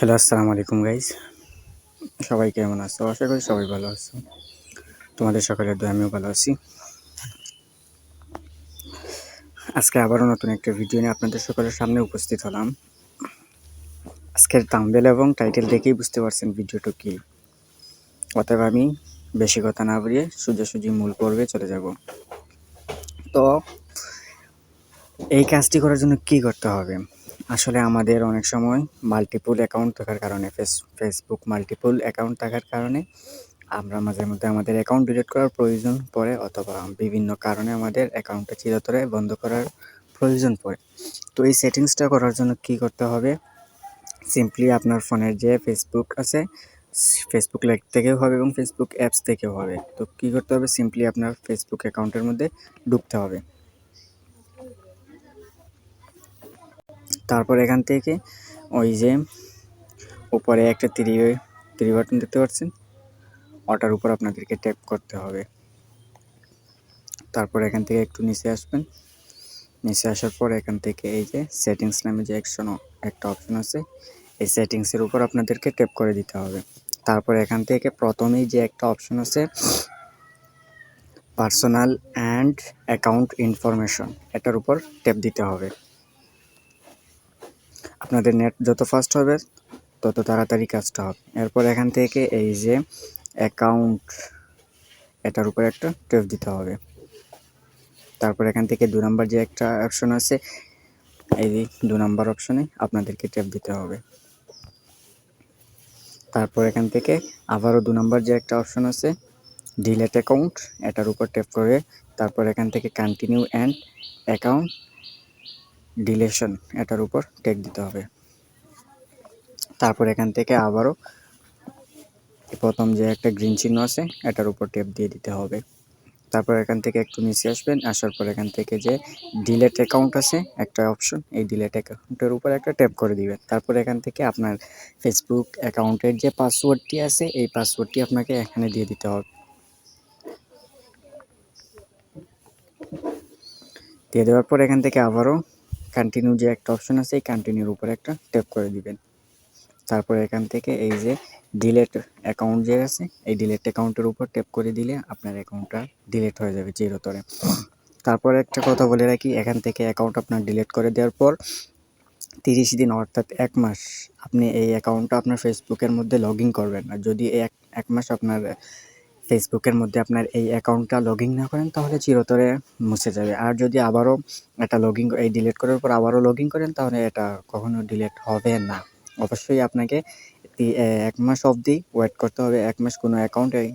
Hello, আসসালামু আলাইকুম guys. সবাই কেমন আছো? আশা করি সবাই ভালো আছো। তোমাদের সকলের দোয়া আমিও ভালো আছি। আজকে আবারও নতুন একটা ভিডিও নিয়ে আপনাদের সকলের সামনে উপস্থিত হলাম। আজকের থাম্বনেল এবং টাইটেল দেখেই বুঝতে পারছেন ভিডিওটা কী। অতএব আমি বেশি কথা না বলিয়ে সোজাসুজি মূল পর্বে চলে যাব। তো এই কাজটি করার জন্য কি করতে হবে? আসলে আমাদের অনেক সময় মাল্টিপল অ্যাকাউন্ট থাকার কারণে ফেসবুক মাল্টিপল অ্যাকাউন্ট থাকার কারণে আমরা মাঝে মধ্যে আমাদের অ্যাকাউন্ট ডিলিট করার প্রয়োজন পড়ে, অথবা বিভিন্ন কারণে আমাদের অ্যাকাউন্টটা চিরতরে বন্ধ করার প্রয়োজন পড়ে। তো এই সেটিংসটা করার জন্য কি করতে হবে? সিম্পলি আপনার ফোনের যে ফেসবুক আছে, ফেসবুক লাইট থেকেও হবে এবং ফেসবুক অ্যাপস থেকেও হবে। তো কি করতে হবে? সিম্পলি আপনার ফেসবুক অ্যাকাউন্টের মধ্যে ঢুকতে হবে। তারপর এখান থেকে ওই যে উপরে একটা তীর বাটন দেখতে পাচ্ছেন, ওটার উপর আপনাদেরকে ট্যাপ করতে হবে। তারপর এখান থেকে একটু নিচে আসবেন। নিচে আসার পর এখান থেকে এই যে সেটিংস নামে যে একটা অপশন আছে, এই সেটিংসের উপর আপনাদেরকে ট্যাপ করে দিতে হবে। তারপর এখান থেকে প্রথমেই যে একটা অপশন আছে পার্সোনাল অ্যান্ড অ্যাকাউন্ট ইনফরমেশন, এটার উপর ট্যাপ দিতে হবে। আপনাদের নেট যত ফাস্ট হবে তত তাড়াতাড়ি কাজটা হবে। এরপর এখান থেকে এই যে অ্যাকাউন্ট, এটার উপর একটা ট্যাপ দিতে হবে। তারপর এখান থেকে 2 নাম্বার যে একটা অপশন আছে, এই 2 নাম্বার অপশনে আপনাদেরকে ট্যাপ দিতে হবে। তারপর এখান থেকে আবারও 2 নাম্বার যে একটা অপশন আছে ডিলেট অ্যাকাউন্ট, এটার উপর ট্যাপ করে তারপর এখান থেকে কন্টিনিউ অ্যান্ড অ্যাকাউন্ট ডিলেশন, এটার উপর ট্যাপ দিতে হবে। তারপর এখান থেকে আবারও প্রথম যে একটা গ্রিন চিহ্ন আছে, এটার উপর ট্যাপ দিয়ে দিতে হবে। তারপর এখান থেকে একটু নিচে আসবেন। আসার পর এখান থেকে যে ডিলেট অ্যাকাউন্ট আছে একটা অপশন, এই ডিলেট অ্যাকাউন্টের উপর একটা ট্যাপ করে দিবেন। তারপর এখান থেকে আপনার ফেসবুক অ্যাকাউন্টের যে পাসওয়ার্ডটি আছে, এই পাসওয়ার্ডটি আপনাকে এখানে দিয়ে দিতে হবে। দিয়ে দেওয়ার পর এখান থেকে আবারও কন্টিনিউ যে একটা অপশন আছে, এই কন্টিনিউর উপর একটা ট্যাপ করে দিবেন। তারপর এখান থেকে এই যে ডিলেট অ্যাকাউন্ট যে আছে, এই ডিলেট অ্যাকাউন্টের উপর ট্যাপ করে দিলে আপনার অ্যাকাউন্টটা ডিলেট হয়ে যাবে চিরতরে। তারপর একটা কথা বলে রাখি, এখান থেকে অ্যাকাউন্ট আপনার ডিলিট করে দেওয়ার পর 30 দিন অর্থাৎ 1 মাস আপনি এই অ্যাকাউন্টটা আপনার ফেসবুকের মধ্যে লগ ইন করবেন না। যদি এক মাস আপনার ফেসবুকের মধ্যে আপনার এই অ্যাকাউন্টটা লগ ইন না করেন, তাহলে চিরতরে মুছে যাবে। আর যদি আবারও এটা লগ ইন, এই ডিলিট করার পর আবারও লগ ইন করেন, তাহলে এটা কখনো ডিলিট হবে না। অবশ্যই আপনাকে 1 মাস অবধি ওয়েট করতে হবে। 1 মাস কোনো অ্যাকাউন্ট এই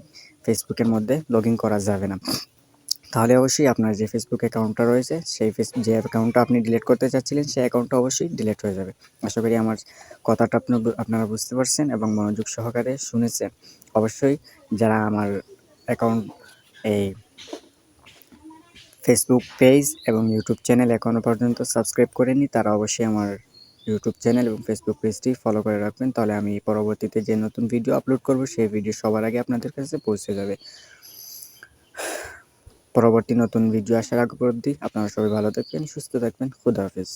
ফেসবুকের মধ্যে লগ ইন করা যাবে না। তাহলে অবশ্যই আপনার যে ফেসবুক অ্যাকাউন্টটা রয়েছে, সেই যে অ্যাকাউন্টটা আপনি ডিলিট করতে চাচ্ছিলেন, সেই অ্যাকাউন্টটা অবশ্যই ডিলিট হয়ে যাবে। আশা করি আমার কথাটা আপনারা বুঝতে পারছেন এবং মনোযোগ সহকারে শুনেছেন। অবশ্যই যারা আমার অ্যাকাউন্ট, এই ফেসবুক পেজ এবং ইউটিউব চ্যানেল এখনও পর্যন্ত সাবস্ক্রাইব করেনি, তারা অবশ্যই আমার ইউটিউব চ্যানেল এবং ফেসবুক পেজটি ফলো করে রাখবেন। তাহলে আমি পরবর্তীতে যে নতুন ভিডিও আপলোড করব, সেই ভিডিও সবার আগে আপনাদের কাছে পৌঁছে যাবে। পরবর্তী নতুন ভিডিও আসার আগ অবধি আপনারা সবাই ভালো থাকবেন, সুস্থ থাকবেন। খুদা হাফেজ।